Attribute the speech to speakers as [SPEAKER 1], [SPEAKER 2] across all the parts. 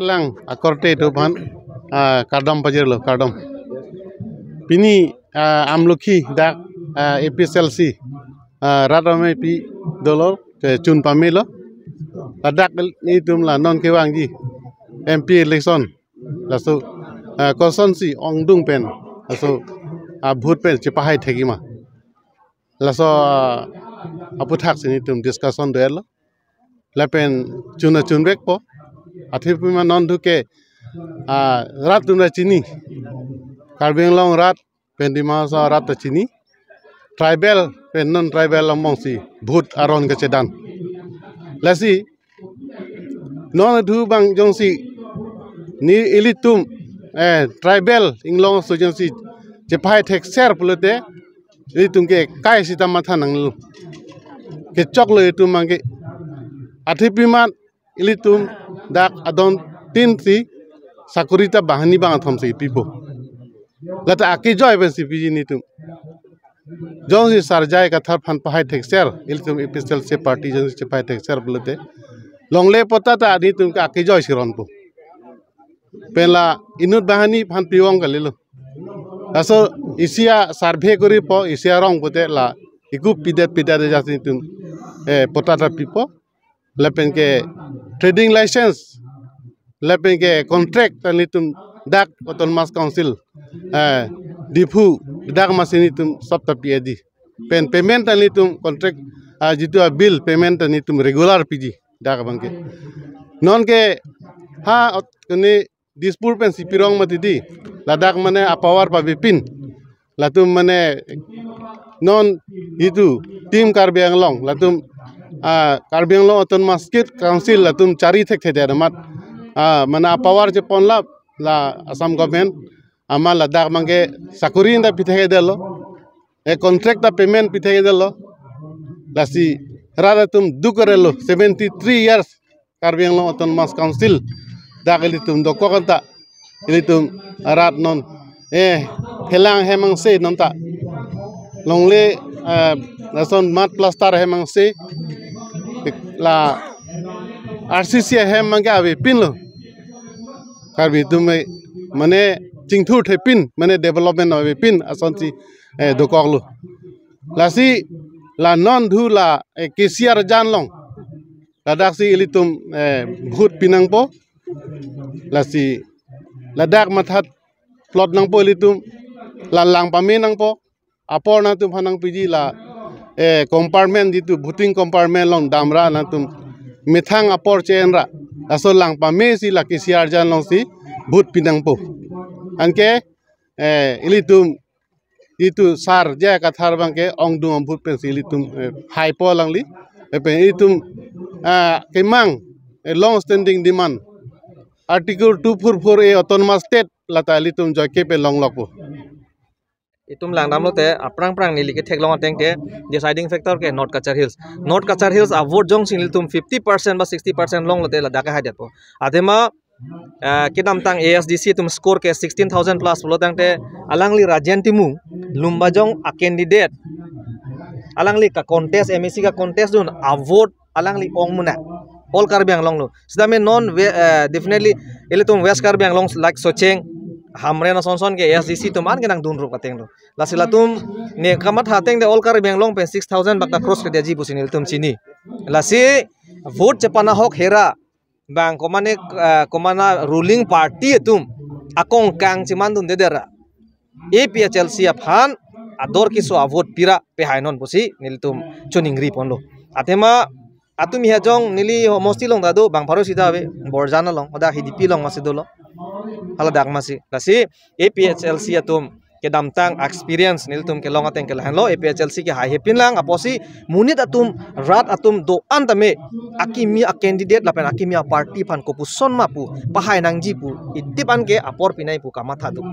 [SPEAKER 1] kelang akorte itu ban kardom pajir lo kardom. Pini amlokhi dak APSLC radome pi dolor ke chun pamelo. Ladak itu lah non kewang ji MP election lasu konsensi ongdung pen lasu भूत पे चिपाहाई थेगी मा लसो अपुथाक सिनी तुम discussion दोयल लपेन चुनबेक पो अथिपिमा none धुके रात तुमरा चिनी कार्बिंगलों रात पेंडिमा सा रात चिनी ट्राइबल पेन नन ट्राइबल लमोंसी भूत आरोन के चेदान लसी नन धु बांग जोंसी नि इलितुम ट्राइबल इंग्लों सुजंसी जेपाई टेक शेयर पुलते ini tungke kai sita matha nanglu ke choklo itu mangke athipiman ilitum dak adon tinti sakurita bahani bang athom se pipo lata aki joy ben si piji ni tum jong si sarjai ka thar phan pahai thek ser ilitum epistel se party jong si pai thek ser bulate longle pota ta ni tum ka aki joy siron po pela inut bahani phan piwong galilo aso isia survey kori po isia rong pote la iku pidat jasi tum potata pipo lepen ke trading license lepen ke contract tani tum dak autonomous council dipu dak masini tum sabta piedi pen payment tani tum contract jitu bill payment tani tum regular piji dak bangke non ke ha kene dispur pen sipirong matidi ladak mane apawar pa bipin latum mane non itu tim Karbianglong latum Karbianglong autonomous council latum cari thek thede mat mana apawar je ponla la Assam government amal ladak mangke sakuri nda pithege delo contract da payment pithege delo lasi rada tum dukorelo 73 years Karbianglong autonomous council dakeli tum dokokanta ilitum arat non helang hemang se nonta longle nason mat plaster hemang se la RCC hemang ga ave pin lo karbi tume mane chingthu the pin mane development ave pin asonti dokoklu lasi la non dhu la KCR janlong ladak si ilitum bhut pinang po lasi ladak mathat plot nang po ilitum lalang pami nang po apor nang tum hanang piji la compartment ditu bhuting compartment long damra nang tum mithang apor chenra aso lang pami si la KCR jan long si bhut pinang po anke ilitum itu sar ja kathar bangke ongdum bhut pen si ilitum high po langli pen ilitum kemang long standing demand Article 244A autonomous state lata litum joke pe long lokpo
[SPEAKER 2] itum lang namlo te aprang nili ke theklong ateng te deciding factor ke North Kachar Hills a vote jong sing litum 50% ba 60% long lote la daka hadet po adema kidam tang ASDC tum score ke 16,000 plus lotang te alangli rajentimu lumbajong a candidate alangli ka contest MEC ka contest dun a vote alangli ongmuna all Karbianglong lo sidame non definitely ilitum West Karbianglong like Socheng hamre na sonson ke ASDC tuman ke nang dunru kateng lo lasilatum ne kamat hateng de all Karbianglong pe 6,000 bakta cross ke deji businil tum chini lasi vote chepana hok hera bang komana ruling party tum akong kang chiman dun dedera APHLC aphan ador kiso vote pira pe hainon busi niltum chuningri ponlo atema atum hajong nili homosti long dadu bang pharo sida be borjana long oda HDP long masidolo hala dak masi lasi APHLC atum ke damtang experience niltum ke long ateng ke lahanlo APHLC ke hai hepin lang aposi munit atum rat atum do antame akimi a candidate lapen akimi a party pan kopuson mapu pahai nangji pu itipan ke apor pinai pu kamatha tu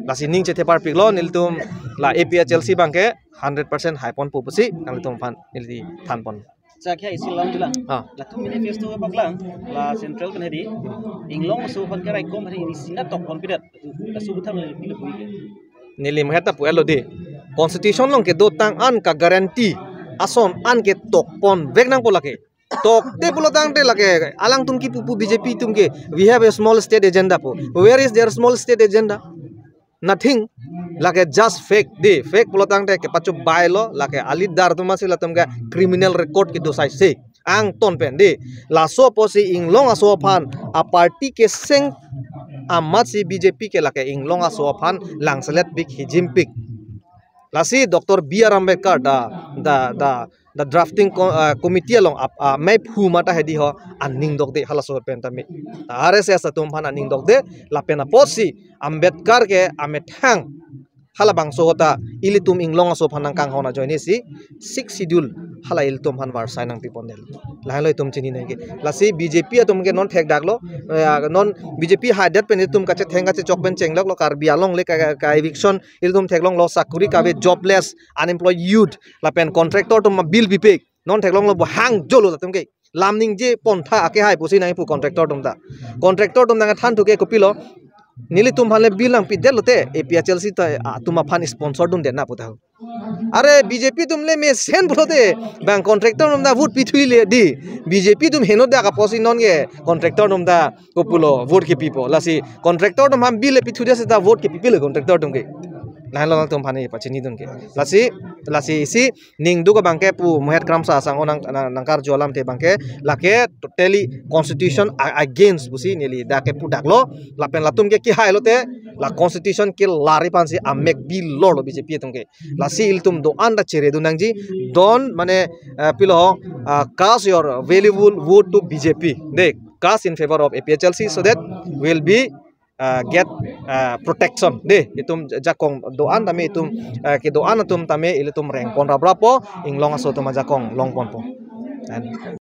[SPEAKER 2] lasi ning chethe par piglo niltum la APHLC bangke 100% hai pon pu pusi niltum pan nilti than pon
[SPEAKER 3] Sakya isi lang dula. La tu manifesto ka baglang la central kan hedi. Inglong so pan karai kom hari ini sina top confident. La subutha me pila pui ke.
[SPEAKER 2] Nilim heta pu elo de. Constitution long ke do tang an ka guarantee ason an ke tok pon vek nang polake. Tok te pulotang te lake alang tum ki pupu BJP tum ke we have a small state agenda po. Where is their small state agenda? Nothing. Lake just fake de fake pulotang te ke pacu bailo lake alit dar tu masih latum ke criminal record ki dosai se ang ton pen de la so posi inglong aso pan a party ke seng amat si BJP ke lake inglong aso pan langselet big hijimpik lasi Dr. B.R. Ambedkar the drafting committee along map hu mata hedi ho aning dok de halaso pen tami RSS atum pan aning dok de la pena posi Ambedkar ke amethang halabang sohota ilitum inglong aso phanang kang hona joini si 6 schedule hala ilitum han war sainang pipondel lahloi tum chini nei ke lasi BJP atum ke non thek daklo non BJP hadat pen tum kache thenga che chokben chenglok lo kar bialong le ka eviction ilitum theklong lo sakuri ka be jobless unemployed youth la pen contractor tum bill bipek non theklong lo hang jolo tum ke lamning je pontha ake hai pusi nai pu contractor tum da than thuke kopilo nili tum hale bilang pidel lote APHLC ta tuma fan sponsor dun dena puta are BJP tumle me sen bote bang contractor num da vote pithuile di BJP tum heno da ka posi non ge contractor num da populo vote ke pipo lasi contractor num ham bile pithude se da vote ke pipile contractor tum ge lain tum phani pachini dun ke lasi isi ning du ka bangke pu mohet kram sa sang onang nangkar jolam te bangke lake totally constitution against busi nili da ke pu daklo lapen latum ke ki hailo te la constitution ke lari pansi amek bil lor BJP tum ke lasi il tum do anda chere dunang ji don mane pilo cast your valuable vote to BJP de cast in favor of APHLC so that will be get protection de itum jakong doan tami itum ke doan atum tami ilitum reng pon rabrapo inglong aso tuma jakong long pon po.